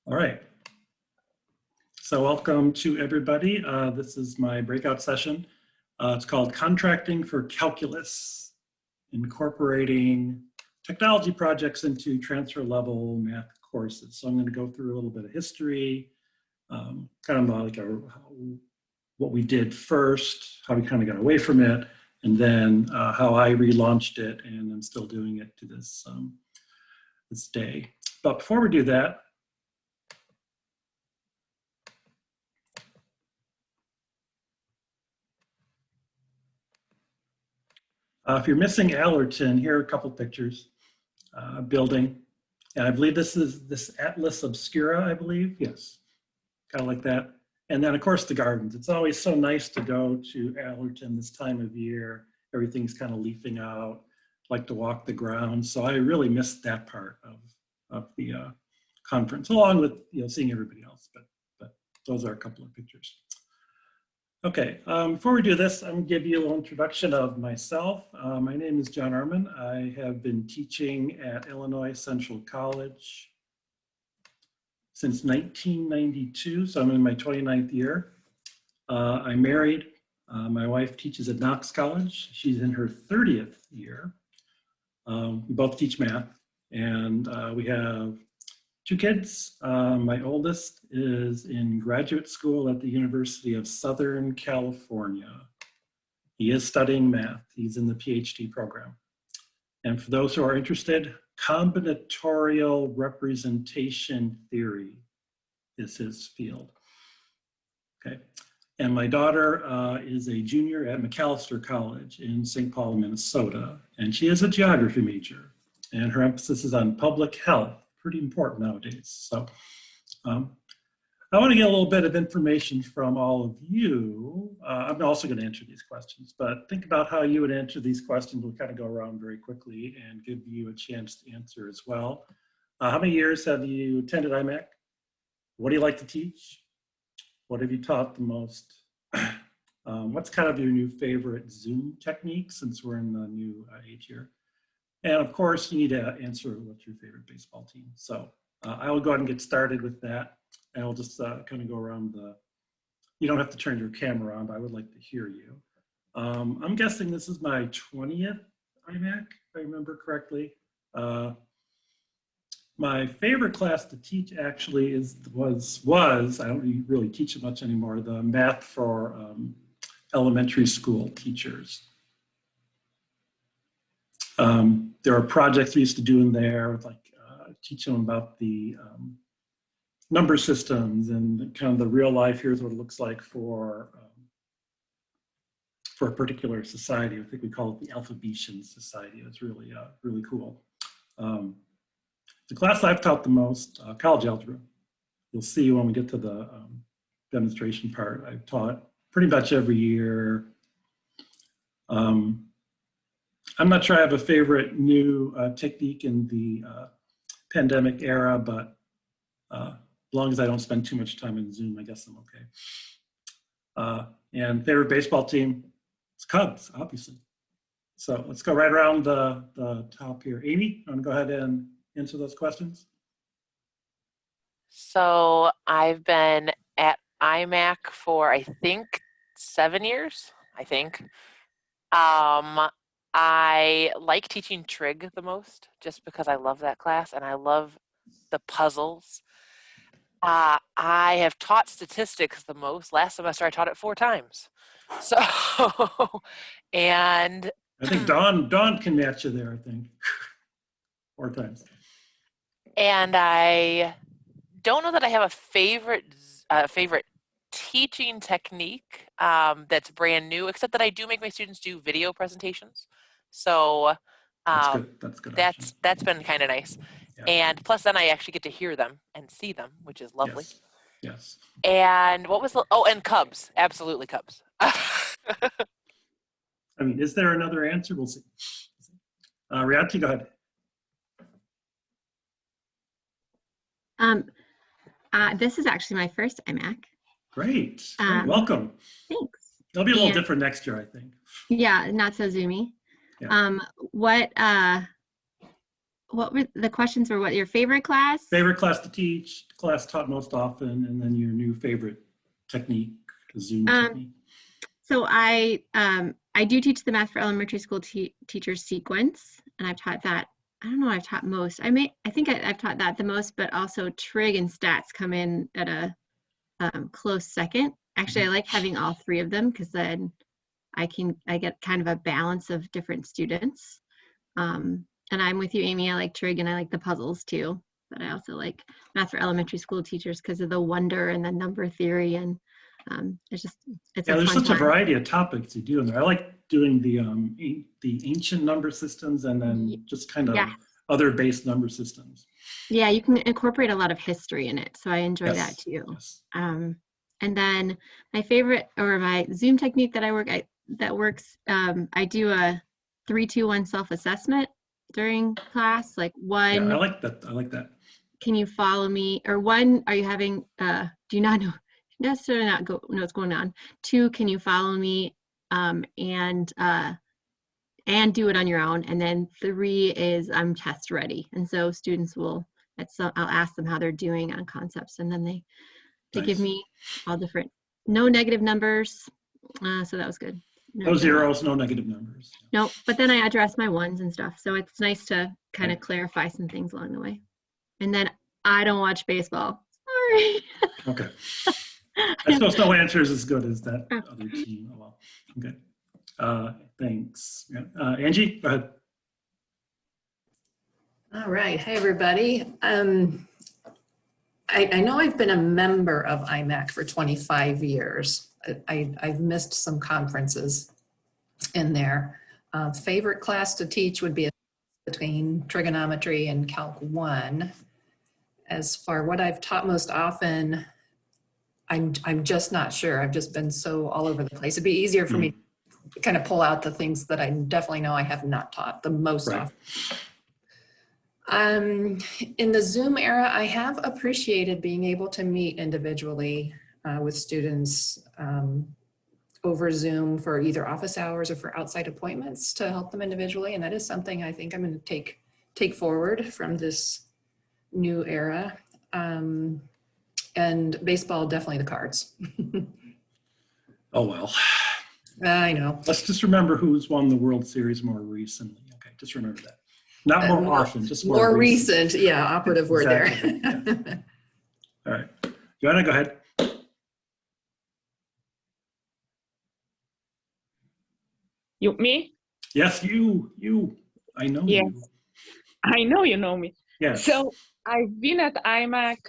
All right. So welcome to everybody. This is my breakout session. It's called Contracting for Calculus, incorporating technology projects into transfer level math courses. So I'm going to go through a little bit of history, kind of like what we did first, how we kind of got away from it, and then how I relaunched it, and I'm still doing it to this day. But before we do that, if you're missing Allerton, here are a couple pictures. Building, and I believe this is this Atlas Obscura, I believe. Yes, kind of like that. And then, of course, the gardens. It's always so nice to go to Allerton this time of year. Everything's kind of leafing out. Like to walk the grounds. So I really missed that part of the conference, along with seeing everybody else. But those are a couple of pictures. Okay, before we do this, I'm going to give you a little introduction of myself. My name is John Armon. I have been teaching at Illinois Central College since 1992, so I'm in my 29th year. I'm married. My wife teaches at Knox College. She's in her 30th year. We both teach math, and we have 2 kids. My oldest is in graduate school at the University of Southern California. He is studying math. He's in the PhD program. And for those who are interested, combinatorial representation theory is his field. Okay. And my daughter is a junior at McAllister College in St. Paul, Minnesota. And she is a geography major. And her emphasis is on public health. Pretty important nowadays. So I want to get a little bit of information from all of you. I'm also going to answer these questions, but think about how you would answer these questions. We'll kind of go around very quickly and give you a chance to answer as well. How many years have you attended IMACC? What do you like to teach? What have you taught the most? What's kind of your new favorite Zoom technique, since we're in the new age here? And of course, you need to answer what's your favorite baseball team. So I will go ahead and get started with that. And I'll just kind of go around you don't have to turn your camera on, but I would like to hear you. I'm guessing this is my 20th IMACC, if I remember correctly. My favorite class to teach actually was I don't really teach it much anymore, the math for elementary school teachers. There are projects we used to do in there, like teach them about the number systems and kind of the real life. Here's what it looks like for a particular society. I think we call it the Alphabetian Society. It's really, really cool. The class I've taught the most, College Algebra. You'll see when we get to the demonstration part. I've taught pretty much every year. I'm not sure I have a favorite new technique in the pandemic era, but as long as I don't spend too much time in Zoom, I guess I'm okay. And favorite baseball team, it's Cubs, obviously. So let's go right around the top here. Amy, you want to go ahead and answer those questions? So I've been at IMACC for, I think, 7 years, I think. I like teaching trig the most, just because I love that class and I love the puzzles. I have taught statistics the most. Last semester I taught it 4 times. So, and I think Dawn can match you there, I think. 4 times. And I don't know that I have a favorite teaching technique that's brand new, except that I do make my students do video presentations. So that's good. That's been kind of nice. Yeah. And plus then I actually get to hear them and see them, which is lovely. Yes. And what was and Cubs, absolutely Cubs. I mean, is there another answer? We'll see. Riyati, go ahead. This is actually my first IMACC. Great. Welcome. Thanks. It'll be a little different next year, I think. Yeah, not so zoomy. Yeah. what were the questions were what your favorite class? Favorite class to teach, class taught most often, and then your new favorite technique, the Zoom technique. So I do teach the Math for Elementary School Teachers sequence, and I've taught that. I don't know, I've taught most. I think I've taught that the most, but also trig and stats come in at a close second. Actually, I like having all three of them because then I get kind of a balance of different students. And I'm with you, Amy. I like trig and I like the puzzles too, but I also like Math for Elementary School Teachers because of the wonder and the number theory, and it's There's such a time. variety of topics you do in there. I like doing the ancient number systems and then just kind of other base number systems. Yeah, you can incorporate a lot of history in it, so I enjoy that too. Yes. And then my favorite, or my Zoom technique that works, I do a 3-2-1 self-assessment during class. Like one, I like that. Can you follow me? Or one, are you having, do you not know, necessarily not know what's going on? 2, can you follow me? And do it on your own. And then 3 is I'm test ready. And so students will, I'll ask them how they're doing on concepts, and then they give me all different, no negative numbers. So that was good. No zeros, no negative numbers. No, but then I address my ones and stuff. So it's nice to kind of clarify some things along the way. And then I don't watch baseball. Sorry. Okay. I suppose no answer is as good as that other team. Oh, well, okay. Thanks. Angie, go ahead. All right. Hey, everybody. I know I've been a member of IMACC for 25 years. I've missed some conferences in there. Favorite class to teach would be between trigonometry and Calc 1. As far what I've taught most often, I'm just not sure. I've just been so all over the place. It'd be easier for me to kind of pull out the things that I definitely know I have not taught the most often. In the Zoom era, I have appreciated being able to meet individually with students over Zoom for either office hours or for outside appointments to help them individually. And that is something I think I'm going to take forward from this new era. And baseball, definitely the cards. Oh, well. I know. Let's just remember who's won the World Series more recently. Okay, just remember that. Not more often, just more recent. Yeah, operative word exactly. there. All right. Joanna, go ahead. Me? Yes, you. I know you. I know you know me. Yes. So I've been at IMACC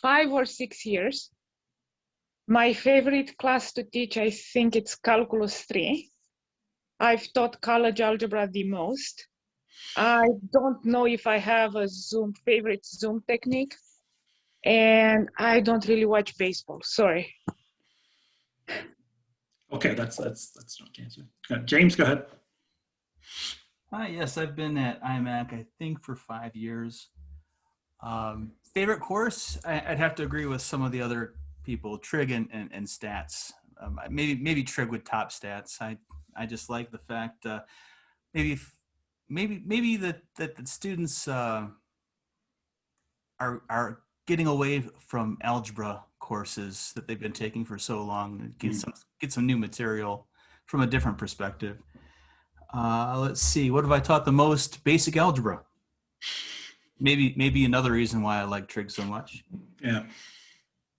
5 or 6 years. My favorite class to teach, I think it's Calculus 3. I've taught College Algebra the most. I don't know if I have a favorite Zoom technique, and I don't really watch baseball. Sorry. Okay, that's not the answer. James, go ahead. Yes, I've been at IMACC, I think, for 5 years. Favorite course? I'd have to agree with some of the other people, trig and stats. Maybe trig with top stats. I just like the fact maybe that the students are getting away from algebra courses that they've been taking for so long. Get some new material from a different perspective. Let's see, what have I taught the most? Basic algebra. Maybe another reason why I like trig so much. Yeah.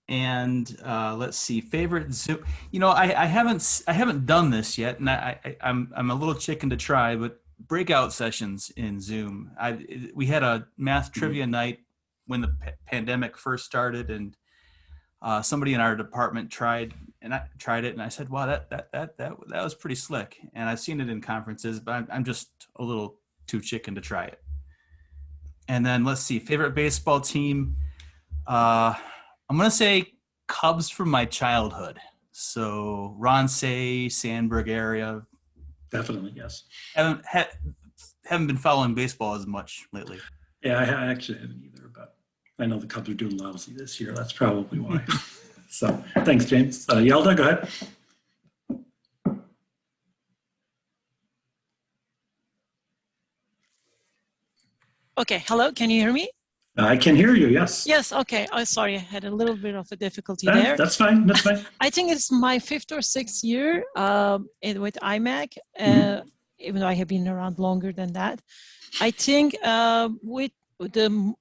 And let's see, favorite Zoom. You know, I haven't done this yet, and I'm a little chicken to try, but breakout sessions in Zoom. We had a math trivia night when the pandemic first started, and somebody in our department tried it, and I said, "Wow, that was pretty slick." And I've seen it in conferences, but I'm just a little too chicken to try it. And then let's see, favorite baseball team. I'm gonna say Cubs from my childhood. So Ronsay, Sandberg area. Definitely, yes. Haven't been following baseball as much lately. Yeah, I actually haven't either, but I know the Cubs are doing lousy this year. That's probably why. So thanks, James. Yelda, go ahead. Okay, hello, can you hear me? I can hear you, yes. Yes, okay. Oh, sorry, I had a little bit of a difficulty there. That's fine, that's fine. I think it's my 5th or 6th year with IMACC, even though I have been around longer than that. I think with the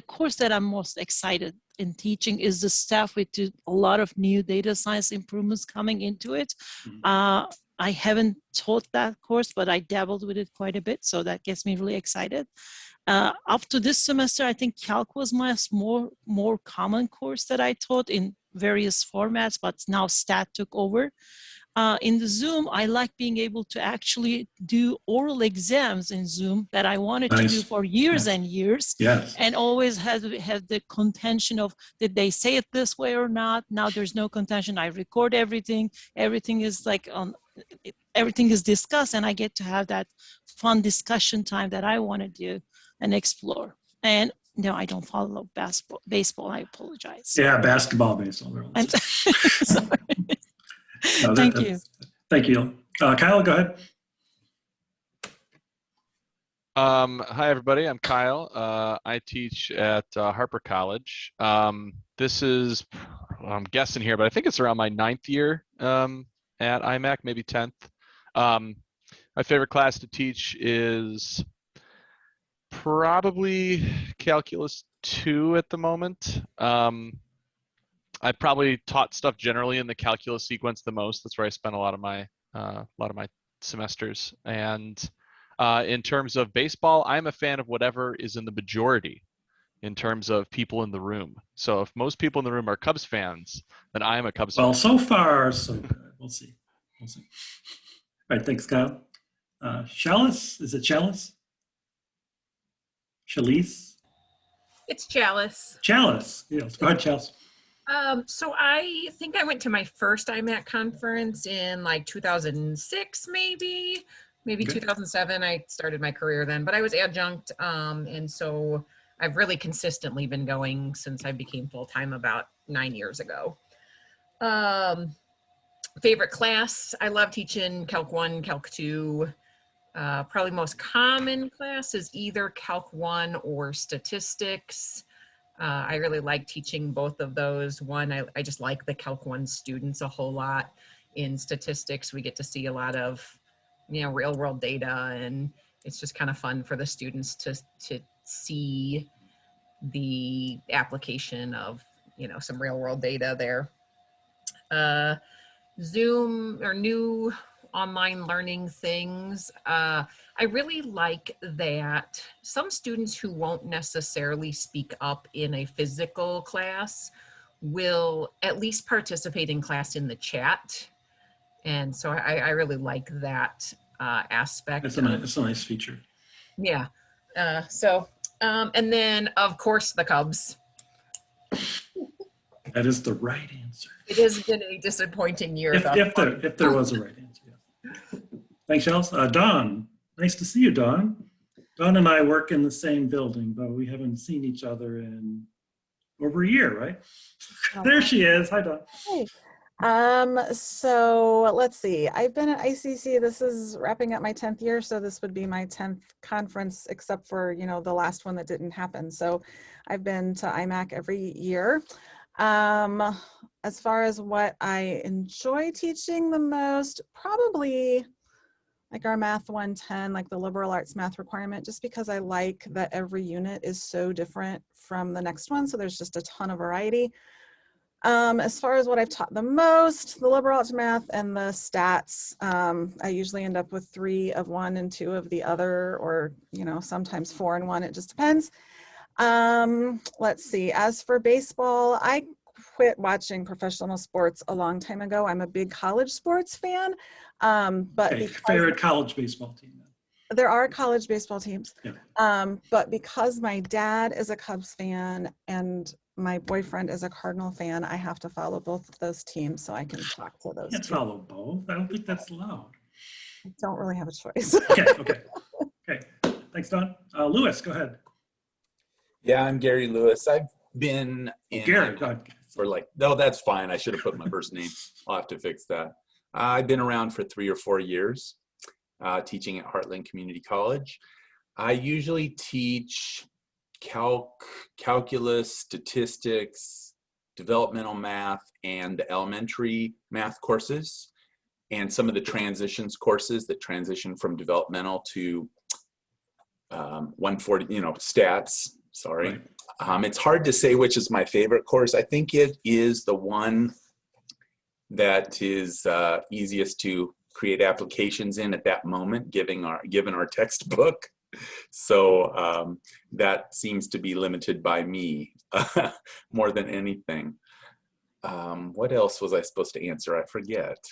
course that I'm most excited in teaching is the staff with a lot of new data science improvements coming into it. I haven't taught that course, but I dabbled with it quite a bit, so that gets me really excited. Up to this semester, I think Calc was my more common course that I taught in various formats, but now Stat took over. In the Zoom, I like being able to actually do oral exams in Zoom that I wanted to do for years and years, and always have the contention of, did they say it this way or not? Now there's no contention. I record everything. Everything is like everything is discussed, and I get to have that fun discussion time that I want to do and explore. And no, I don't follow baseball. I apologize. Yeah, basketball, baseball. Sorry. No, Thank you. Thank you. Kyle, go ahead. Hi, everybody. I'm Kyle. I teach at Harper College. This is, I'm guessing here, but I think it's around my 9th year at IMACC, maybe 10th. My favorite class to teach is probably Calculus 2 at the moment. I probably taught stuff generally in the calculus sequence the most. That's where I spent a lot of my semesters. And in terms of baseball, I'm a fan of whatever is in the majority in terms of people in the room. So if most people in the room are Cubs fans, then I am a Cubs fan. Well, so far, so good. We'll see. We'll see. All right, thanks, Kyle. Chalice, is it Chalice? Chalice? It's Chalice. Chalice, yes. Go ahead, Chalice. So I think I went to my first IMACC conference in like 2006, maybe okay. 2007. I started my career then, but I was adjunct. And so I've really consistently been going since I became full-time about 9 years ago. Favorite class, I love teaching Calc 1, Calc 2. Probably most common class is either Calc 1 or statistics. I really like teaching both of those. One, I just like the Calc 1 students a whole lot. In statistics, we get to see a lot of, real world data, and it's just kind of fun for the students to see the application of, some real world data there. Zoom or new online learning things. I really like that some students who won't necessarily speak up in a physical class will at least participate in class in the chat. And so I really like that aspect. It's a nice feature. Yeah. And then of course the Cubs. That is the right answer. It has been a disappointing year. If there was a right answer, yes. Thanks, Chalice. Dawn, nice to see you, Dawn. Dawn and I work in the same building, but we haven't seen each other in over a year, right? There she is. Hi, Dawn. Hey. So let's see. I've been at ICC. This is wrapping up my 10th year, so this would be my 10th conference, except for the last one that didn't happen. So I've been to IMACC every year. As far as what I enjoy teaching the most, probably like our Math 110, like the liberal arts math requirement, just because I like that every unit is so different from the next one. So there's just a ton of variety. As far as what I've taught the most, the liberal arts math and the stats, I usually end up with 3 of one and 2 of the other, or, sometimes 4 and 1, it just depends. Let's see, as for baseball, I quit watching professional sports a long time ago. I'm a big college sports fan. But favorite college baseball team? There are college baseball teams. Yeah. But because my dad is a Cubs fan and my boyfriend is a Cardinal fan, I have to follow both of those teams so I can talk to those. You can't follow both. I don't think that's allowed. I don't really have a choice. Okay. Thanks, Don. Lewis, go ahead. Yeah, I'm Gary Lewis. I've been in Gary, for no, that's fine. I should have put my first name. I'll have to fix that. I've been around for 3 or 4 years, teaching at Heartland Community College. I usually teach calculus, statistics, developmental math, and elementary math courses, and some of the transitions courses that transition from developmental to 140, stats. Sorry. Right. It's hard to say which is my favorite course. I think it is the one that is easiest to create applications in at that moment, given our textbook. So that seems to be limited by me more than anything. What else was I supposed to answer? I forget.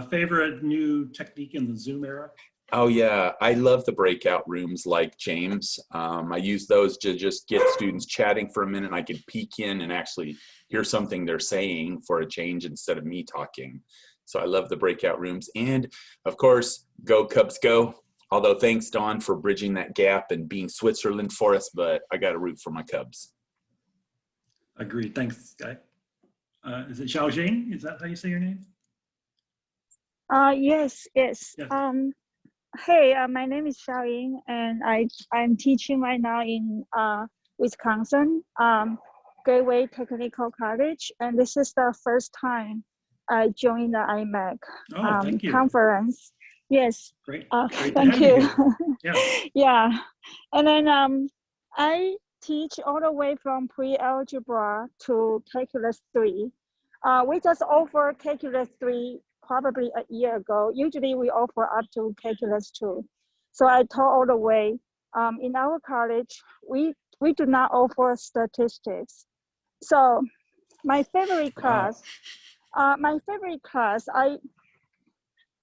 Favorite new technique in the Zoom era? Oh yeah, I love the breakout rooms like James. I use those to just get students chatting for a minute. And I can peek in and actually hear something they're saying for a change instead of me talking. So I love the breakout rooms. And of course, go Cubs go. Although thanks, Dawn, for bridging that gap and being Switzerland for us, but I got to root for my Cubs. Agreed. Thanks, Guy. Is it Xiaojing? Is that how you say your name? Yes. Yes. Hey, my name is Xiaoying, and I'm teaching right now in Wisconsin, Gateway Technical College, and this is the first time I joined the IMACC conference. Yes. Great. Thank you. Yeah. Yeah, and then I teach all the way from pre-algebra to calculus 3. We just offer calculus 3 probably a year ago. Usually we offer up to calculus 2. So I taught all the way. In our college, we do not offer statistics. So my favorite class,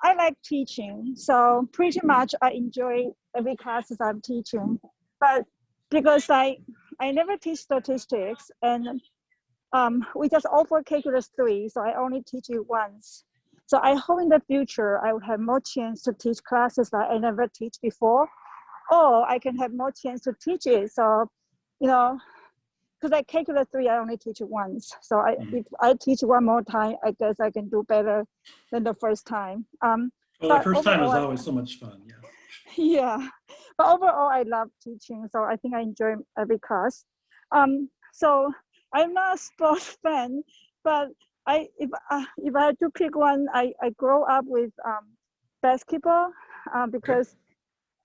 I like teaching. So pretty much I enjoy every class I'm teaching. But because I never teach statistics, and we just offer calculus 3, so I only teach it once. So I hope in the future I will have more chance to teach classes that I never teach before, or I can have more chance to teach it. So, because I calculus 3, I only teach it once. So if I teach one more time, I guess I can do better than the first time. Well, the first time is always so much fun. Yeah. Yeah, but overall I love teaching, so I think I enjoy every class. So I'm not a sports fan, but if I had to pick one, I grew up with basketball because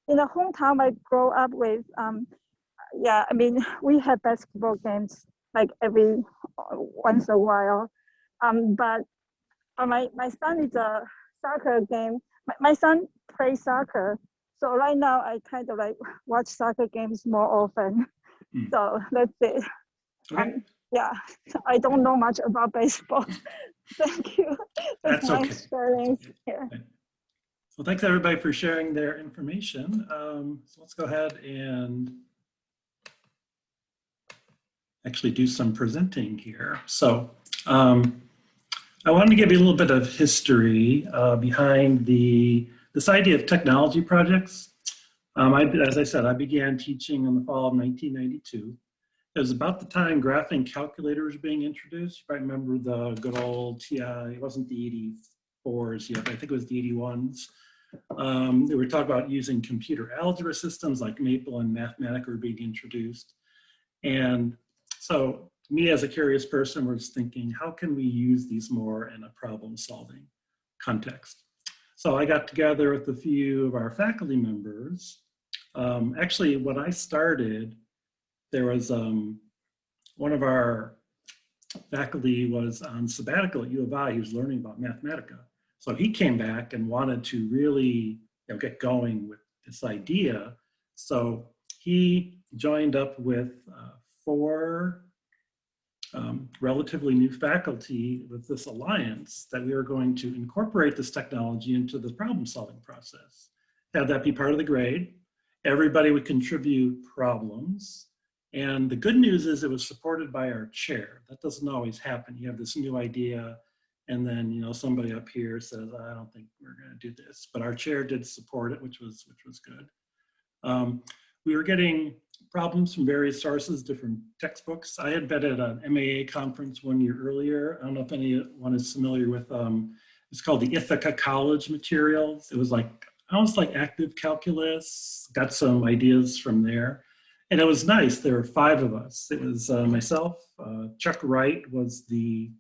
in the hometown I grew up with, we have basketball games like every once in a while. But my son is a soccer game. My son plays soccer, so right now I kind of like watch soccer games more often. So that's it. Okay. Yeah, I don't know much about baseball. Thank you. That's my okay. experience here. Well, thanks everybody for sharing their information. So let's go ahead and actually do some presenting here. So I wanted to give you a little bit of history behind this idea of technology projects. As I said, I began teaching in the fall of 1992. It was about the time graphing calculators were being introduced. You might remember the good old TI, it wasn't the 84s yet, but I think it was the 81s. They were talking about using computer algebra systems like Maple and Mathematica were being introduced. And so me as a curious person was thinking, how can we use these more in a problem-solving context? So I got together with a few of our faculty members. Actually, when I started, there was one of our faculty was on sabbatical at U of I. He was learning about Mathematica. So he came back and wanted to really get going with this idea. So he joined up with 4 relatively new faculty with this alliance that we were going to incorporate this technology into the problem-solving process. Have that be part of the grade. Everybody would contribute problems. And the good news is it was supported by our chair. That doesn't always happen. You have this new idea, and then somebody up here says, I don't think we're going to do this. But our chair did support it, which was good. We were getting problems from various sources, different textbooks. I had been at an MAA conference 1 year earlier. I don't know if anyone is familiar with, it's called the Ithaca College materials. It was like almost like active calculus, got some ideas from there. And it was nice. There were 5 of us. It was myself, Chuck Wright was the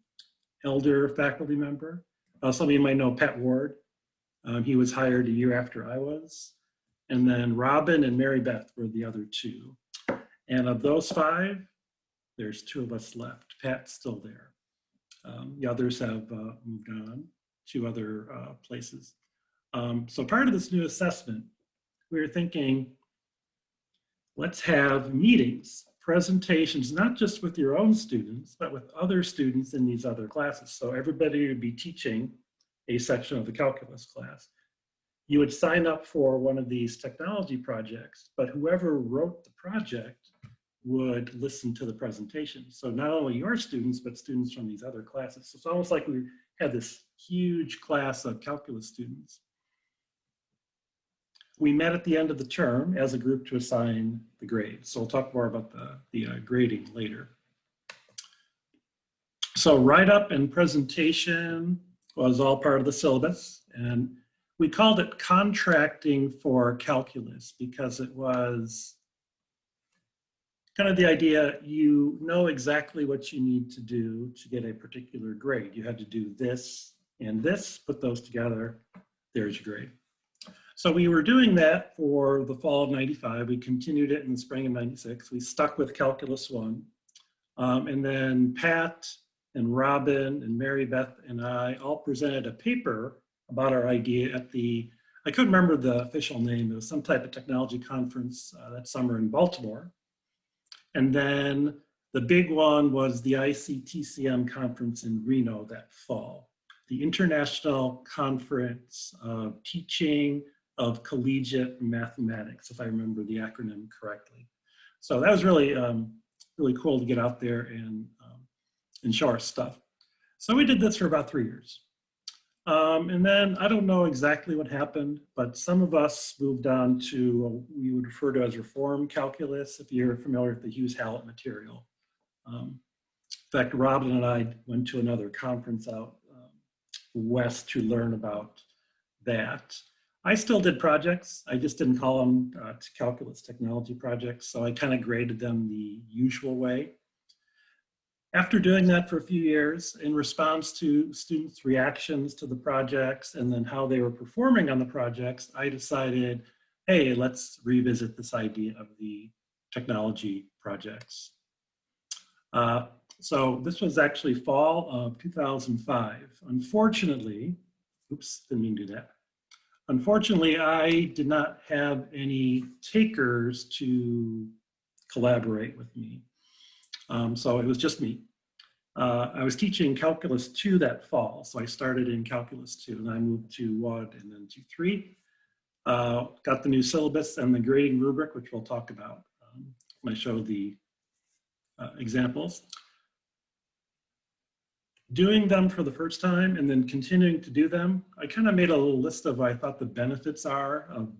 elder faculty member. Some of you might know Pat Ward. He was hired a year after I was. And then Robin and Mary Beth were the other 2. And of those 5, there's 2 of us left. Pat's still there. The others have moved on to other places. So part of this new assessment, we were thinking, let's have meetings, presentations, not just with your own students, but with other students in these other classes. So everybody would be teaching a section of the calculus class. You would sign up for one of these technology projects, but whoever wrote the project would listen to the presentation. So not only your students, but students from these other classes. So it's almost like we had this huge class of calculus students. We met at the end of the term as a group to assign the grades. So we'll talk more about the grading later. So write-up and presentation was all part of the syllabus. And we called it contracting for calculus because it was kind of the idea, you know exactly what you need to do to get a particular grade. You had to do this and this, put those together, there's your grade. So we were doing that for the fall of 95. We continued it in the spring of 96. We stuck with Calculus 1. And then Pat and Robin and Mary Beth and I all presented a paper about our idea at the, I couldn't remember the official name, it was some type of technology conference that summer in Baltimore. And then the big one was the ICTCM conference in Reno that fall, the International Conference of Teaching of Collegiate Mathematics, if I remember the acronym correctly. So that was really, really cool to get out there and show our stuff. So we did this for about 3 years. And then I don't know exactly what happened, but some of us moved on to what we would refer to as reform calculus, if you're familiar with the Hughes Hallett material. In fact, Robin and I went to another conference out west to learn about that. I still did projects. I just didn't call them calculus technology projects. So I kind of graded them the usual way. After doing that for a few years, in response to students' reactions to the projects and then how they were performing on the projects, I decided, hey, let's revisit this idea of the technology projects. So this was actually fall of 2005. Unfortunately, oops, didn't mean to do that. Unfortunately, I did not have any takers to collaborate with me. So it was just me. I was teaching Calculus 2 that fall. So I started in Calculus 2 and I moved to WAD and then to 3. Got the new syllabus and the grading rubric, which we'll talk about when I show the examples. Doing them for the first time and then continuing to do them, I kind of made a little list of what I thought the benefits are of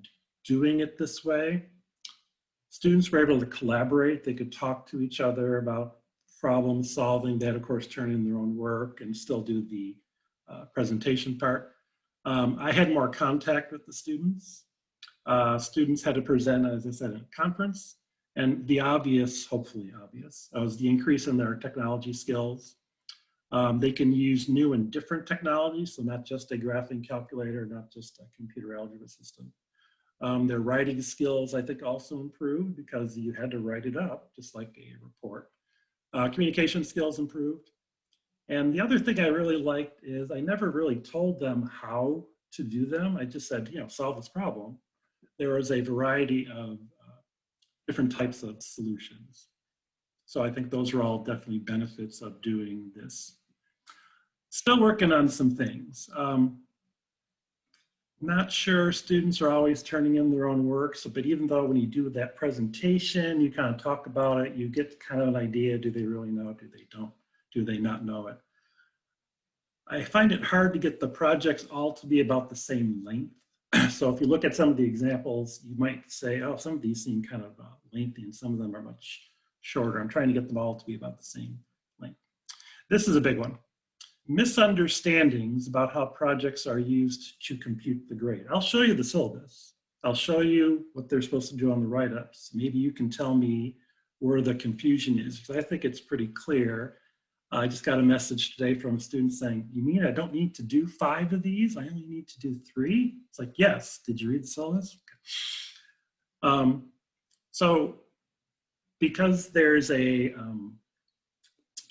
doing it this way. Students were able to collaborate. They could talk to each other about problem solving. They had, of course, turn in their own work and still do the presentation part. I had more contact with the students. Students had to present, as I said, at a conference. And the obvious, hopefully obvious, was the increase in their technology skills. They can use new and different technologies, so not just a graphing calculator, not just a computer algebra system. Their writing skills, I think, also improved because you had to write it up, just like a report. Communication skills improved. And the other thing I really liked is I never really told them how to do them. I just said, you know, solve this problem. There was a variety of different types of solutions. So I think those are all definitely benefits of doing this. Still working on some things. Not sure students are always turning in their own work, so, but even though when you do that presentation, you kind of talk about it, you get kind of an idea, do they really know it, do they don't, do they not know it? I find it hard to get the projects all to be about the same length. So if you look at some of the examples, you might say, oh, some of these seem kind of lengthy and some of them are much shorter. I'm trying to get them all to be about the same length. This is a big one. misunderstandings about how projects are used to compute the grade. I'll show you the syllabus. I'll show you what they're supposed to do on the write-ups. Maybe you can tell me where the confusion is, because I think it's pretty clear. I just got a message today from a student saying, you mean I don't need to do 5 of these? I only need to do 3? It's like, yes. Did you read the syllabus? So because there's a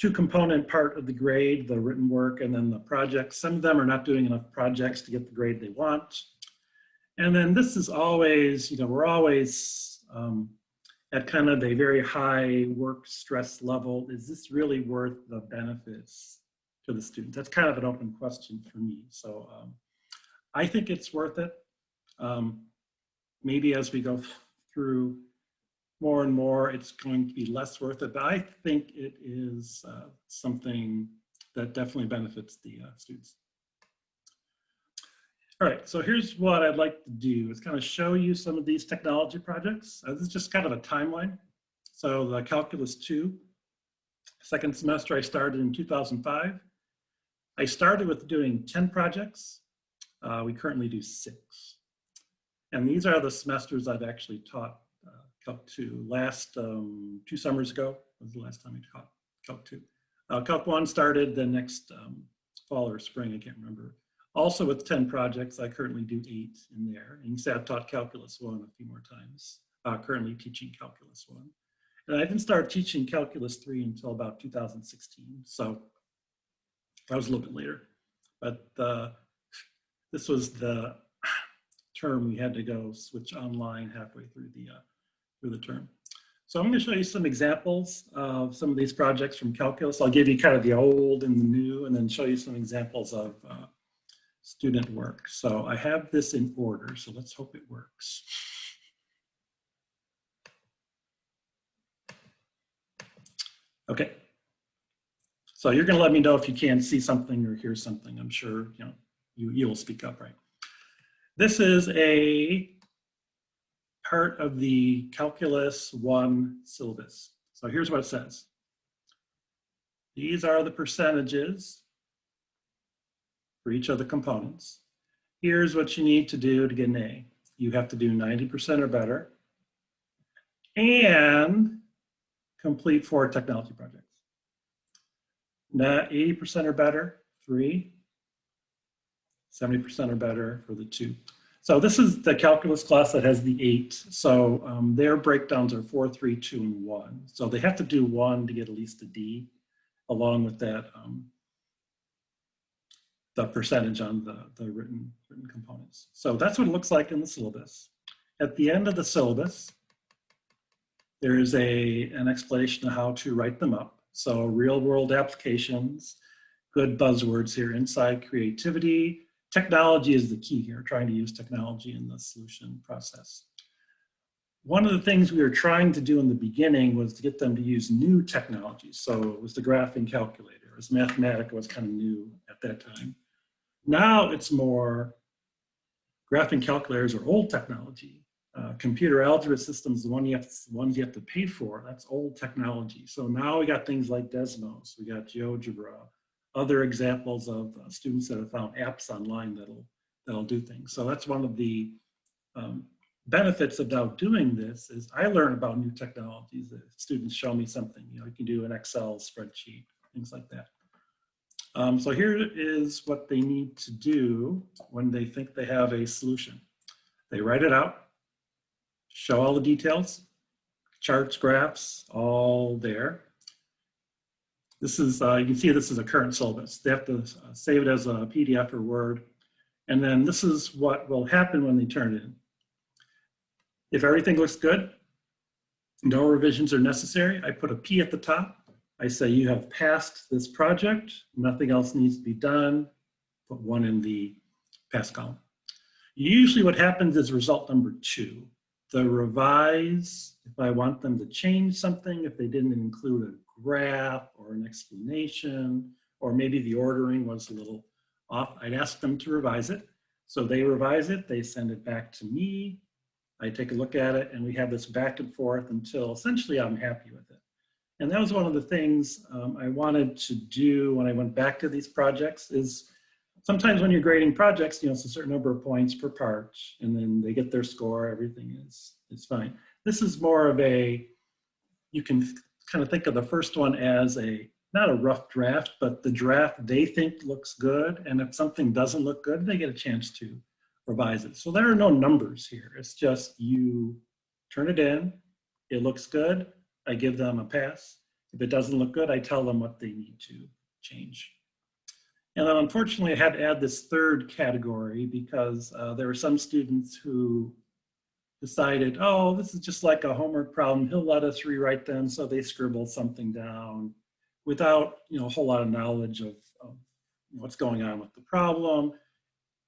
2-component part of the grade, the written work and then the projects, some of them are not doing enough projects to get the grade they want. And then this is always, you know, we're always at kind of a very high work stress level. Is this really worth the benefits to the students? That's kind of an open question for me. So I think it's worth it. Maybe as we go through more and more, it's going to be less worth it, but I think it is something that definitely benefits the students. All right, so here's what I'd like to do is kind of show you some of these technology projects. This is just kind of a timeline. So the Calculus 2, second semester I started in 2005. I started with doing 10 projects. We currently do 6. And these are the semesters I've actually taught Calc 2. Last 2 summers ago was the last time I taught Calc 2. Calc 1 started the next fall or spring, I can't remember. Also with 10 projects, I currently do 8 in there. And you can say I've taught Calculus 1 a few more times, currently teaching Calculus 1. And I didn't start teaching Calculus 3 until about 2016. So that was a little bit later. But this was the term we had to go switch online halfway through the term. So I'm going to show you some examples of some of these projects from Calculus. I'll give you kind of the old and the new, and then show you some examples of student work. So I have this in order, so let's hope it works. Okay. So you're going to let me know if you can't see something or hear something. I'm sure you'll speak up, right? This is a part of the Calculus 1 syllabus. So here's what it says. These are the percentages for each of the components. Here's what you need to do to get an A. You have to do 90% or better and complete 4 technology projects. Now 80% or better, 3, 70% or better for the 2. So this is the calculus class that has the 8. So their breakdowns are 4, 3, 2, and 1. So they have to do 1 to get at least a D, along with that the percentage on the written components. So that's what it looks like in the syllabus. At the end of the syllabus, there is an explanation of how to write them up. So real world applications, good buzzwords here, inside creativity. Technology is the key here, trying to use technology in the solution process. One of the things we were trying to do in the beginning was to get them to use new technologies. So it was the graphing calculator, it was Mathematica was kind of new at that time. Now it's more graphing calculators are old technology. Computer algebra systems, the ones you have to pay for, that's old technology. So now we got things like Desmos, we got GeoGebra, other examples of students that have found apps online that'll do things. So that's one of the benefits of now doing this is I learn about new technologies. If students show me something, you can do an Excel spreadsheet, things like that. So here is what they need to do when they think they have a solution. They write it out, show all the details, charts, graphs, all there. This is, you can see this is a current syllabus. They have to save it as a PDF or Word. And then this is what will happen when they turn it in. If everything looks good, no revisions are necessary, I put a P at the top. I say you have passed this project, nothing else needs to be done, put 1 in the pass column. Usually what happens is result number 2. The revise, if I want them to change something, if they didn't include a graph or an explanation, or maybe the ordering was a little off, I'd ask them to revise it. So they revise it, they send it back to me, I take a look at it, and we have this back and forth until essentially I'm happy with it. And that was one of the things I wanted to do when I went back to these projects is sometimes when you're grading projects, you know, it's a certain number of points per part, and then they get their score, everything is fine. This is more of a, you can kind of think of the first one as a, not a rough draft, but the draft they think looks good. And if something doesn't look good, they get a chance to revise it. So there are no numbers here. It's just you turn it in, it looks good, I give them a pass. If it doesn't look good, I tell them what they need to change. And then unfortunately, I had to add this third category because there were some students who decided, oh, this is just like a homework problem. He'll let us rewrite them. So they scribbled something down without, you know, a whole lot of knowledge of what's going on with the problem.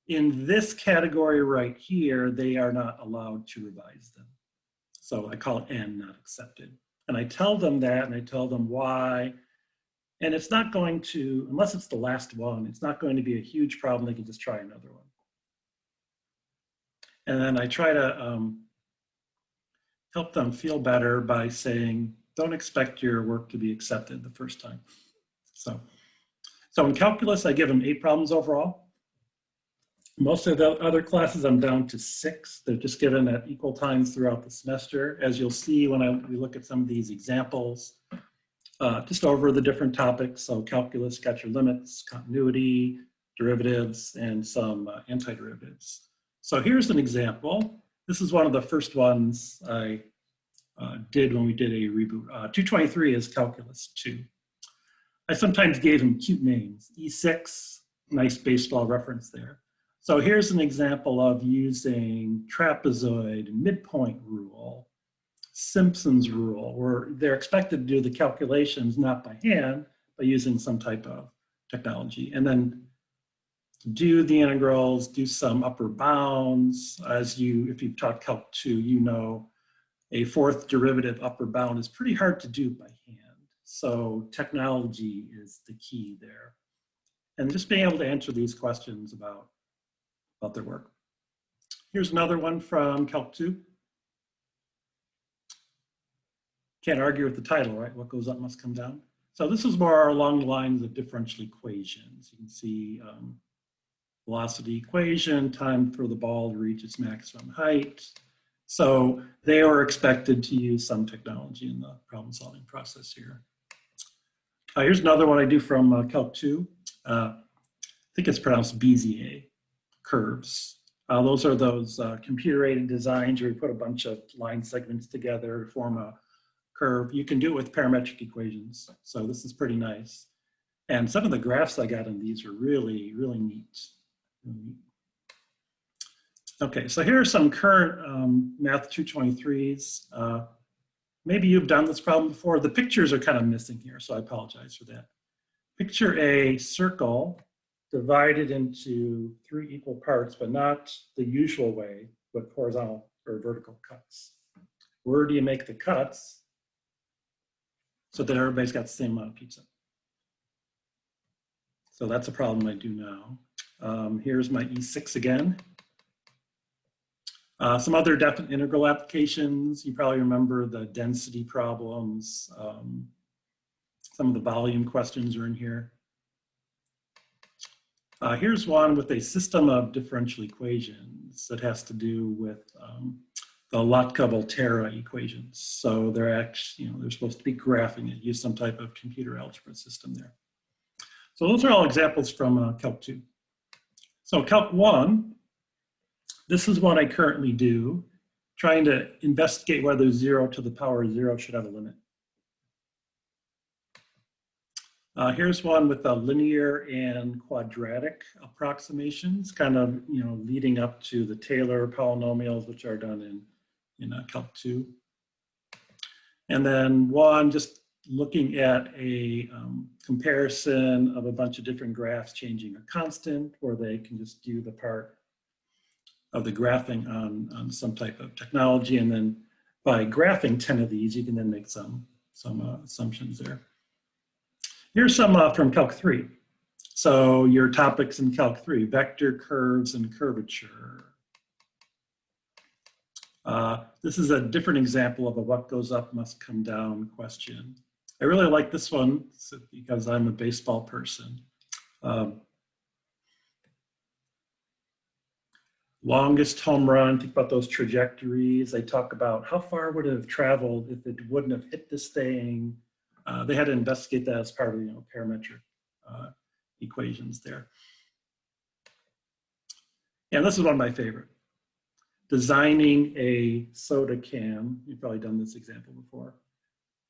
In this category right here, they are not allowed to revise them. So I call it N, not accepted. And I tell them that, and I tell them why. And it's not going to, unless it's the last one, it's not going to be a huge problem. They can just try another one. And then I try to help them feel better by saying, don't expect your work to be accepted the first time. So in calculus, I give them 8 problems overall. Most of the other classes, I'm down to 6. They're just given at equal times throughout the semester. As you'll see when we look at some of these examples, just over the different topics. So calculus, got your limits, continuity, derivatives, and some antiderivatives. So here's an example. This is one of the first ones I did when we did a reboot. 223 is calculus 2. I sometimes gave them cute names. E6, nice baseball reference there. So here's an example of using trapezoid, midpoint rule, Simpson's rule, where they're expected to do the calculations not by hand, but using some type of technology. And then do the integrals, do some upper bounds. If you've taught Calc 2, you know a fourth derivative upper bound is pretty hard to do by hand. So technology is the key there. And just being able to answer these questions about their work. Here's another one from Calc 2. Can't argue with the title, right? What goes up must come down. So this is more along the lines of differential equations. You can see velocity equation, time for the ball to reach its maximum height. So they were expected to use some technology in the problem solving process here. Here's another one I do from Calc 2. I think it's pronounced Bezier curves. Those are those computer-aided designs where you put a bunch of line segments together to form a curve. You can do it with parametric equations. So this is pretty nice. And some of the graphs I got in these are really, really neat. Okay, so here are some current Math 223s. Maybe you've done this problem before. The pictures are kind of missing here, so I apologize for that. Picture a circle divided into 3 equal parts, but not the usual way, with horizontal or vertical cuts. Where do you make the cuts so that everybody's got the same amount of pizza? So that's a problem I do now. Here's my E6 again. Some other definite integral applications. You probably remember the density problems. Some of the volume questions are in here. Here's one with a system of differential equations that has to do with the Lotka-Volterra equations. So they're actually, they're supposed to be graphing it, use some type of computer algebra system there. So those are all examples from Calc 2. So Calc 1, this is what I currently do, trying to investigate whether 0 to the power of 0 should have a limit. Here's one with the linear and quadratic approximations, kind of leading up to the Taylor polynomials, which are done in Calc 2. And then one just looking at a comparison of a bunch of different graphs changing a constant, where they can just do the part of the graphing on some type of technology, and then by graphing 10 of these, you can then make some assumptions there. Here's some from Calc 3. So your topics in Calc 3, vector, curves, and curvature. This is a different example of a what goes up must come down question. I really like this one because I'm a baseball person. Longest home run, think about those trajectories. They talk about how far would it have traveled if it wouldn't have hit this thing. They had to investigate that as part of, you know, parametric equations there. And this is one of my favorite. Designing a soda can, you've probably done this example before,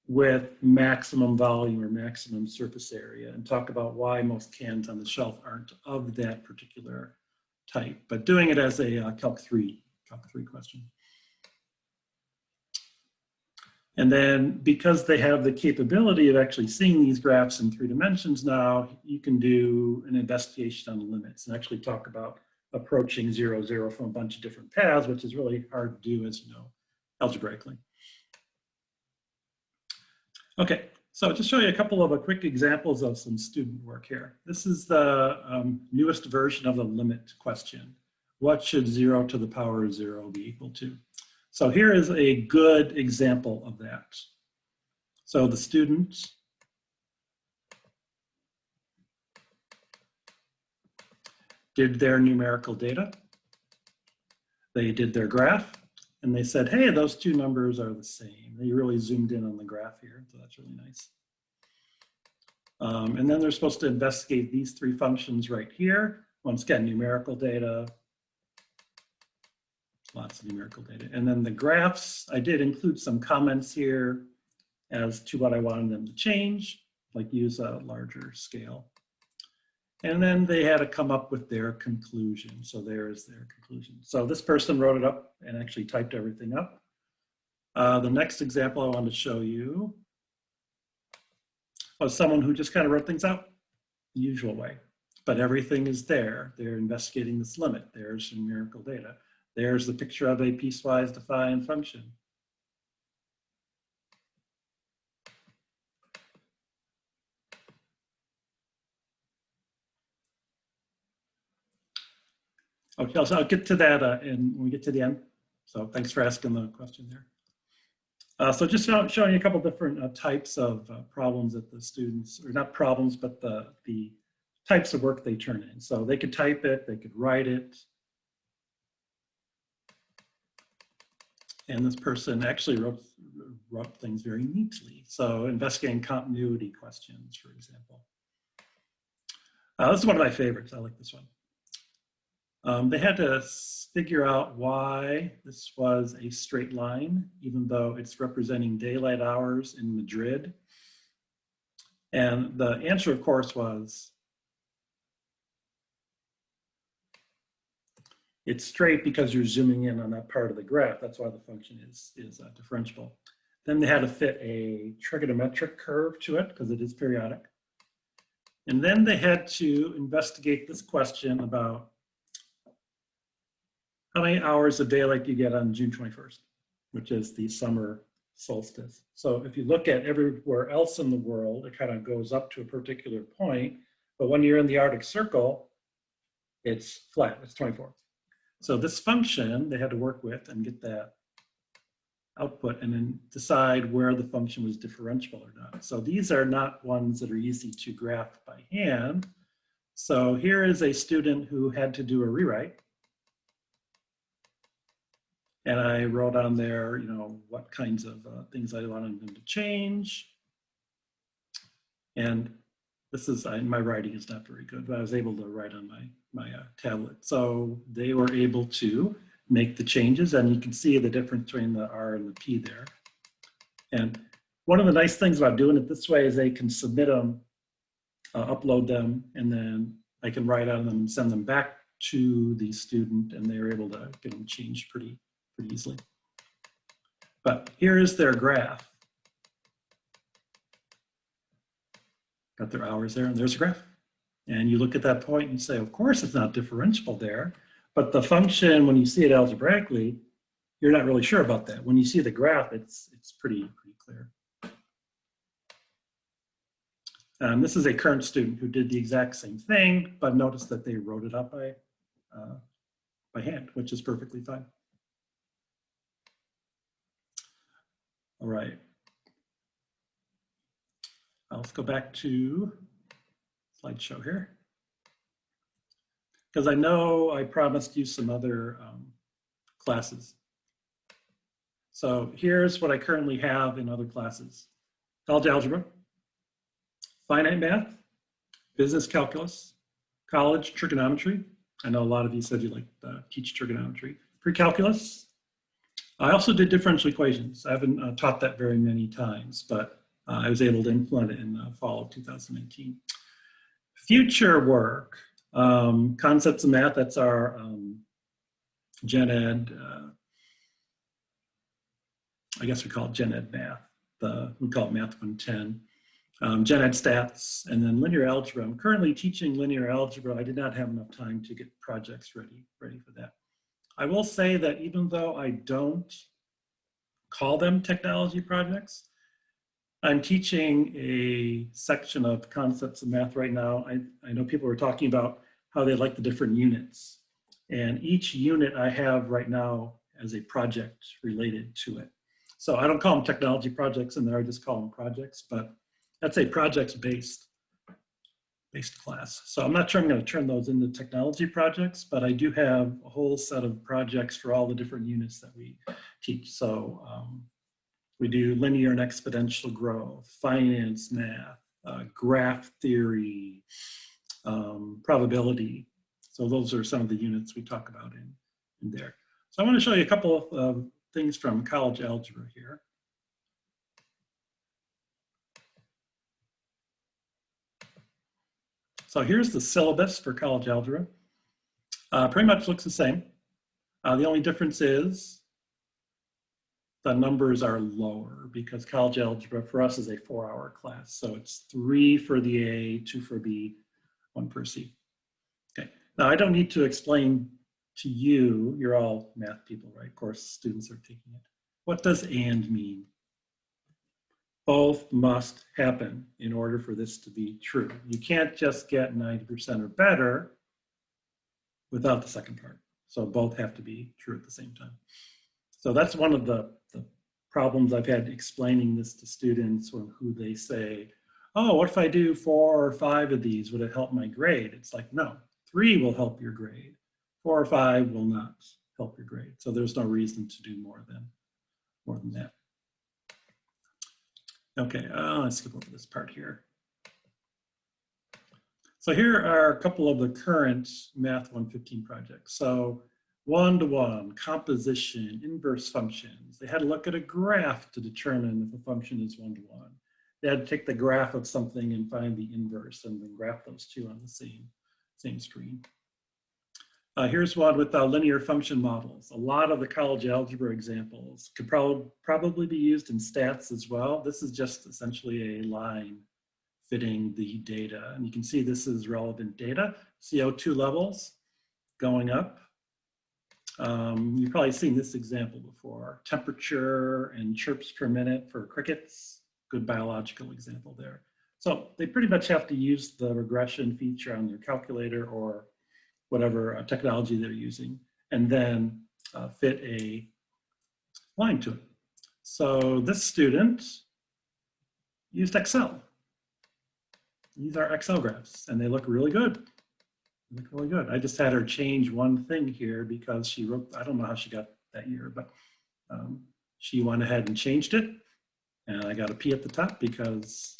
with maximum volume or maximum surface area, and talk about why most cans on the shelf aren't of that particular type, but doing it as a Calc 3 question. And then because they have the capability of actually seeing these graphs in 3 dimensions now, you can do an investigation on the limits and actually talk about approaching 0, 0 from a bunch of different paths, which is really hard to do, as you know, algebraically. Okay, so just show you a couple of quick examples of some student work here. This is the newest version of the limit question. What should 0 to the power of 0 be equal to? So here is a good example of that. So the student did their numerical data. They did their graph, and they said, hey, those two numbers are the same. They really zoomed in on the graph here, so that's really nice. And then they're supposed to investigate these 3 functions right here. Once again, numerical data, lots of numerical data. And then the graphs, I did include some comments here as to what I wanted them to change, like use a larger scale. And then they had to come up with their conclusion. So there's their conclusion. So this person wrote it up and actually typed everything up. The next example I wanted to show you was someone who just kind of wrote things out the usual way, but everything is there. They're investigating this limit. There's numerical data. There's the picture of a piecewise defined function. Okay, so I'll get to that when we get to the end. So thanks for asking the question there. So just showing you a couple different types of problems that the students, or not problems, but the types of work they turn in. So they could type it, they could write it. And this person actually wrote things very neatly. So investigating continuity questions, for example. This is one of my favorites. I like this one. They had to figure out why this was a straight line, even though it's representing daylight hours in Madrid. And the answer, of course, was it's straight because you're zooming in on that part of the graph. That's why the function is differentiable. Then they had to fit a trigonometric curve to it because it is periodic. And then they had to investigate this question about how many hours of daylight you get on June 21st, which is the summer solstice. So if you look at everywhere else in the world, it kind of goes up to a particular point. But when you're in the Arctic Circle, it's flat, it's 24. So this function they had to work with and get that output and then decide where the function was differentiable or not. So these are not ones that are easy to graph by hand. So here is a student who had to do a rewrite. And I wrote on there, you know, what kinds of things I wanted them to change. And this is, my writing is not very good, but I was able to write on my tablet. So they were able to make the changes, and you can see the difference between the R and the P there. And one of the nice things about doing it this way is they can submit them, upload them, and then I can write on them and send them back to the student, and they're able to get them changed pretty easily. But here is their graph. Got their hours there, and there's a graph. And you look at that point and you say, of course it's not differentiable there, but the function, when you see it algebraically, you're not really sure about that. When you see the graph, it's pretty clear. This is a current student who did the exact same thing, but notice that they wrote it up by hand, which is perfectly fine. All right. let's go back to slideshow here. Because I know I promised you some other classes. So here's what I currently have in other classes. College Algebra, Finite Math, Business Calculus, College Trigonometry. I know a lot of you said you like to teach trigonometry. Pre-calculus. I also did differential equations. I haven't taught that very many times, but I was able to implement it in the fall of 2019. Future work, concepts of math, that's our gen ed, I guess we call it gen ed math. We call it math 110. Gen ed stats, and then linear algebra. I'm currently teaching linear algebra. I did not have enough time to get projects ready for that. I will say that even though I don't call them technology projects, I'm teaching a section of concepts of math right now. I know people are talking about how they like the different units. And each unit I have right now as a project related to it. So I don't call them technology projects in there, I just call them projects, but that's a projects-based class. So I'm not sure I'm going to turn those into technology projects, but I do have a whole set of projects for all the different units that we teach. So we do linear and exponential growth, finance math, graph theory, probability. So those are some of the units we talk about in there. So I want to show you a couple of things from College Algebra here. So here's the syllabus for College Algebra. Pretty much looks the same. The only difference is the numbers are lower because College Algebra for us is a 4-hour class. So it's 3 for the A, 2 for B, 1 for C. Okay, now I don't need to explain to you, you're all math people, right? Of course, students are taking it. What does and mean? Both must happen in order for this to be true. You can't just get 90% or better without the second part. So both have to be true at the same time. So that's one of the problems I've had explaining this to students or who they say, oh, what if I do 4 or 5 of these? Would it help my grade? It's like, no, 3 will help your grade. 4 or 5 will not help your grade. So there's no reason to do more than that. Okay, let's skip over this part here. So here are a couple of the current Math 115 projects. So one-to-one, composition, inverse functions. They had to look at a graph to determine if a function is one-to-one. They had to take the graph of something and find the inverse and then graph those two on the same screen. Here's one with linear function models. A lot of the college algebra examples could probably be used in stats as well. This is just essentially a line fitting the data. And you can see this is relevant data. CO2 levels going up. You've probably seen this example before. Temperature and chirps per minute for crickets. Good biological example there. So they pretty much have to use the regression feature on their calculator or whatever technology they're using, and then fit a line to it. So this student used Excel. These are Excel graphs, and they look really good. They look really good. I just had her change one thing here because she wrote, I don't know how she got that year, but she went ahead and changed it, and I got a P at the top because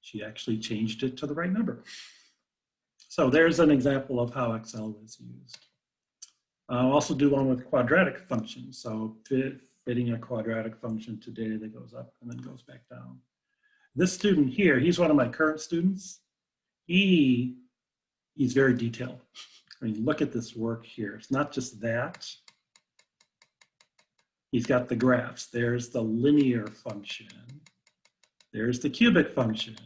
she actually changed it to the right number. So there's an example of how Excel is used. I'll also do one with quadratic functions. So fitting a quadratic function to data that goes up and then goes back down. This student here, he's one of my current students. He's very detailed. I mean, look at this work here. It's not just that. He's got the graphs. There's the linear function. There's the cubic function.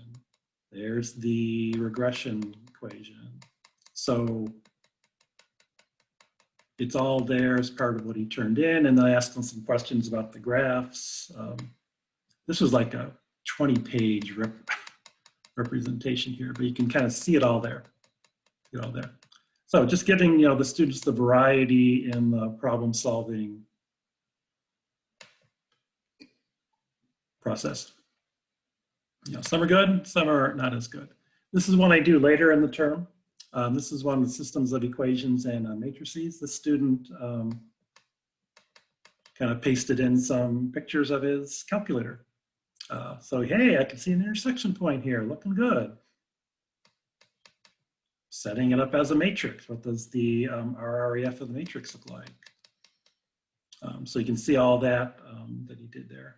There's the regression equation. So it's all there as part of what he turned in. And then I asked him some questions about the graphs. This was like a 20-page representation here, but you can kind of see it all there. So just giving the students the variety in the problem solving process. Some are good, some are not as good. This is one I do later in the term. This is one with systems of equations and matrices. The student kind of pasted in some pictures of his calculator. So, hey, I can see an intersection point here, looking good. Setting it up as a matrix. What does the RREF of the matrix look like? So you can see all that that he did there.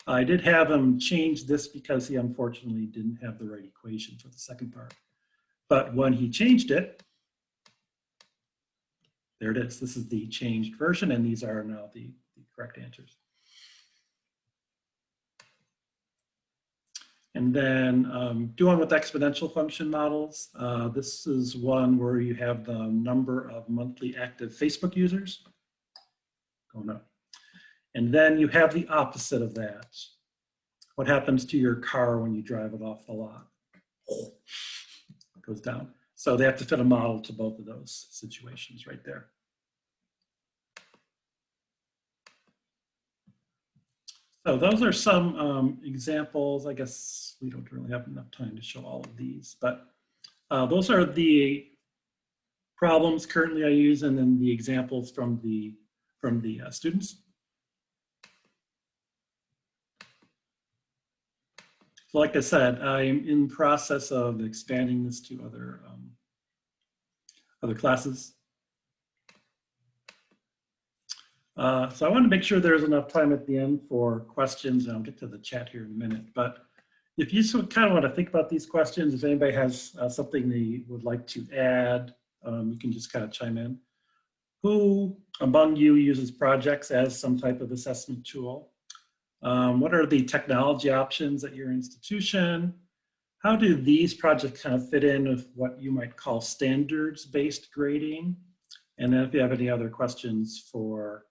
I did have him change this because he unfortunately didn't have the right equation for the second part. But when he changed it, there it is. This is the changed version, and these are now the correct answers. And then doing with exponential function models, this is one where you have the number of monthly active Facebook users going up. And then you have the opposite of that. What happens to your car when you drive it off the lot? It goes down. So they have to fit a model to both of those situations right there. So those are some examples. I guess we don't really have enough time to show all of these, but those are the problems currently I use, and then the examples from the students. So like I said, I'm in process of expanding this to other classes. So I want to make sure there's enough time at the end for questions, and I'll get to the chat here in a minute. But if you kind of want to think about these questions, if anybody has something they would like to add, you can just kind of chime in. Who among you uses projects as some type of assessment tool? What are the technology options at your institution? How do these projects kind of fit in with what you might call standards-based grading? And then if you have any other questions for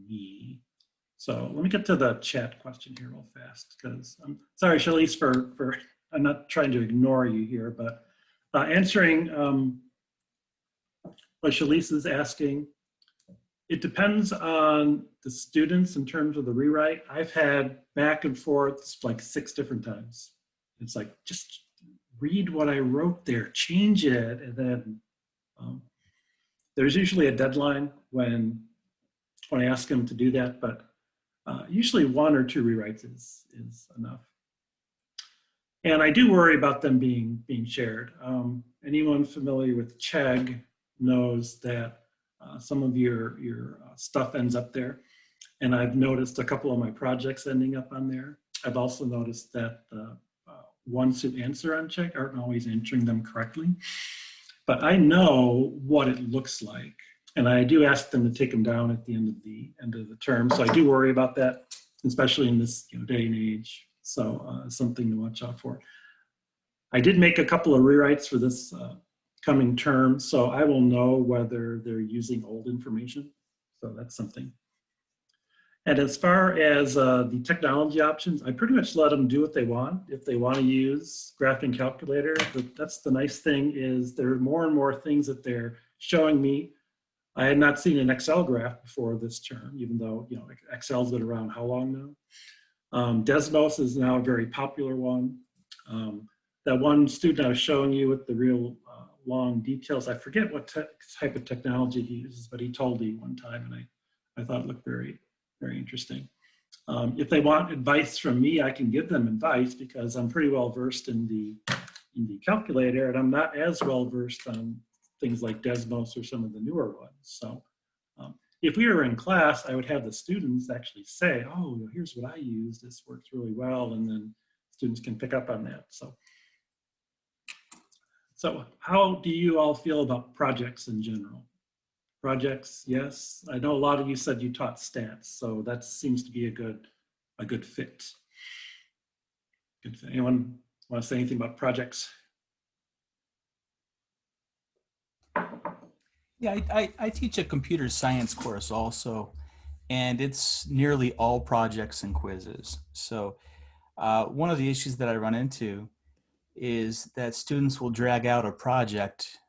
me. So let me get to the chat question here real fast, because I'm sorry, Shalise, for I'm not trying to ignore you here, but answering what Shalise is asking, it depends on the students in terms of the rewrite. I've had back and forth like 6 different times. It's like, just read what I wrote there, change it, and then there's usually a deadline when I ask them to do that, but usually 1 or 2 rewrites is enough. And I do worry about them being shared. Anyone familiar with Chegg knows that some of your stuff ends up there. And I've noticed a couple of my projects ending up on there. I've also noticed that ones who answer on Chegg aren't always answering them correctly. But I know what it looks like. And I do ask them to take them down at the end of the term. So I do worry about that, especially in this day and age. So something to watch out for. I did make a couple of rewrites for this coming term, so I will know whether they're using old information. So that's something. And as far as the technology options, I pretty much let them do what they want. If they want to use graphing calculator, that's the nice thing, is there are more and more things that they're showing me. I had not seen an Excel graph before this term, even though Excel's been around how long now? Desmos is now a very popular one. That one student I was showing you with the real long details, I forget what type of technology he uses, but he told me one time, and I thought it looked very, very interesting. If they want advice from me, I can give them advice because I'm pretty well versed in the calculator, and I'm not as well versed on things like Desmos or some of the newer ones. So if we were in class, I would have the students actually say, oh, here's what I use, this works really well, and then students can pick up on that. So how do you all feel about projects in general? Projects, yes. I know a lot of you said you taught stats, so that seems to be a good fit. Good fit. Anyone want to say anything about projects? Yeah, I teach a computer science course also, and it's nearly all projects and quizzes. So one of the issues that I run into is that students will drag out a project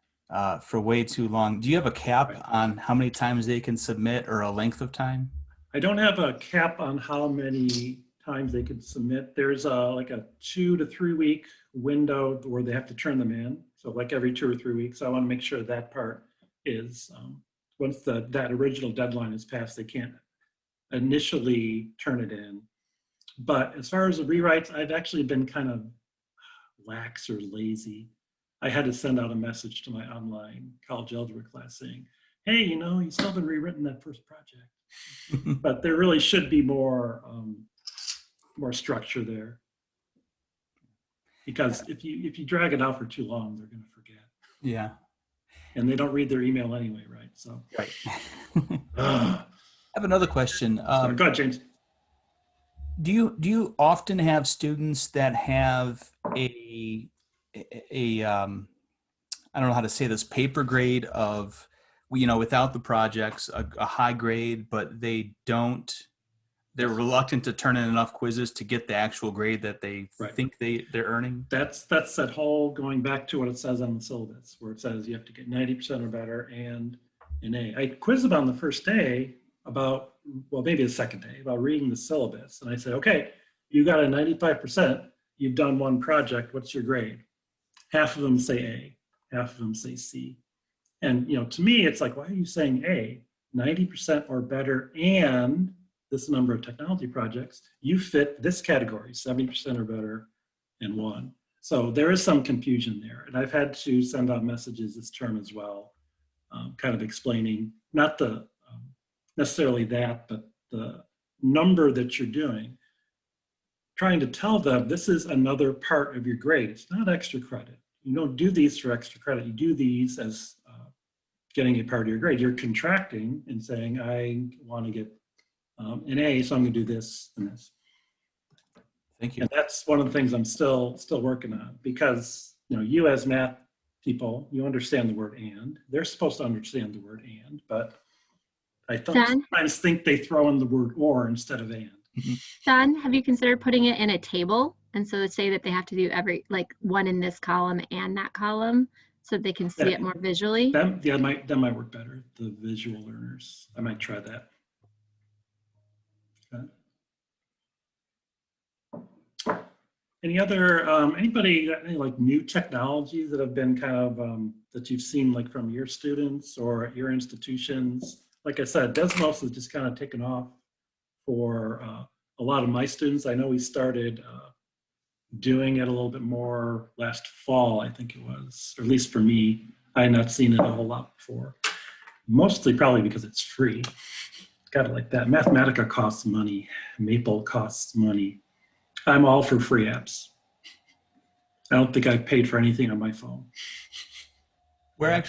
for way too long. Do you have a cap on how many times they can submit or a length of time? I don't have a cap on how times they could submit. There's like a 2 to 3 week window where they have to turn them in. So like every 2 or 3 weeks, I want to make sure that part is, once that original deadline is passed, they can't initially turn it in. But as far as the rewrites, I've actually been kind of lax or lazy. I had to send out a message to my online college algebra class saying, hey, you still haven't rewritten that first project. But there really should be more structure there. Because if you drag it out for too long, they're going to forget. Yeah. And they don't read their email anyway, right? So. Right. I have another question. Go ahead, James. Do you often have students that have a I don't know how to say this, paper grade of, without the projects, a high grade, but they're reluctant to turn in enough quizzes to get the actual grade that they think they're earning? That's that whole, going back to what it says on the syllabus, where it says you have to get 90% or better and an A. I quizzed them on the first day about, well, maybe the second day, about reading the syllabus. And I said, okay, you got a 95%, you've done one project, what's your grade? Half of them say A, half of them say C. And, to me, it's like, why are you saying A? 90% or better and this number of technology projects, you fit this category, 70% or better and 1. So there is some confusion there. And I've had to send out messages this term as well, kind of explaining, not the necessarily that, but the number that you're doing, trying to tell them this is another part of your grade. It's not extra credit. You don't do these for extra credit. You do these as getting a part of your grade. You're contracting and saying, I want to get an A, so I'm going to do this and this. Thank you. And that's one of the things I'm still working on, because you as math people, you understand the word and. They're supposed to understand the word and, but I sometimes think they throw in the word or instead of and. Don, have you considered putting it in a table? And so say that they have to do one in this column and that column, so they can see it more visually? That might work better, the visual learners. I might try that. Okay. Anybody got any new technologies that have been kind of, that you've seen from your students or at your institutions? Like I said, Desmos has just kind of taken off for a lot of my students. I know we started doing it a little bit more last fall, I think it was, or at least for me. I had not seen it a whole lot before. Mostly probably because it's free. Got it like that. Mathematica costs money. Maple costs money. I'm all for free apps. I don't think I've paid for anything on my phone. We're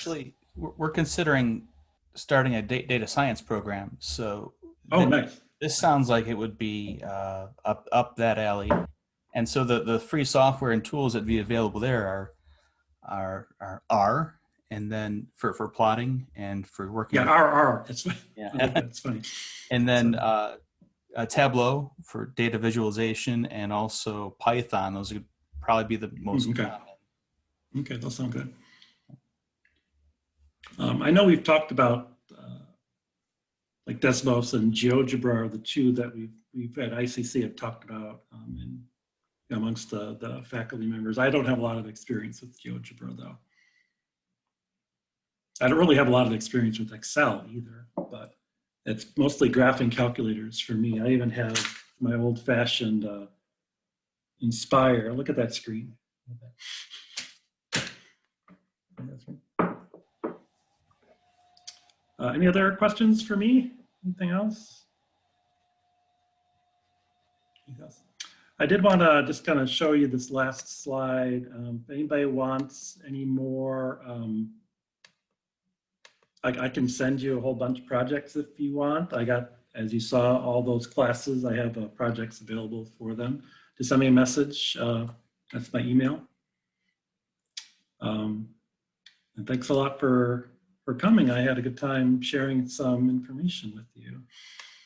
considering starting a data science program. So nice. This sounds like it would be up that alley. And so the free software and tools that be available there are R, and then for plotting and for working. Yeah, R. That's funny. Yeah, that's funny. And then Tableau for data visualization, and also Python. Those would probably be the most common. Okay, those sound good. I know we've talked about Desmos and GeoGebra are the two that we've at ICC have talked about amongst the faculty members. I don't have a lot of experience with GeoGebra though. I don't really have a lot of experience with Excel either, but it's mostly graphing calculators for me. I even have my old-fashioned Inspire. Look at that screen. Any other questions for me? Anything else? I did want to just kind of show you this last slide. If anybody wants any more, I can send you a whole bunch of projects if you want. I got, as you saw, all those classes. I have projects available for them. Just send me a message. That's my email. And thanks a lot for coming. I had a good time sharing some information with you.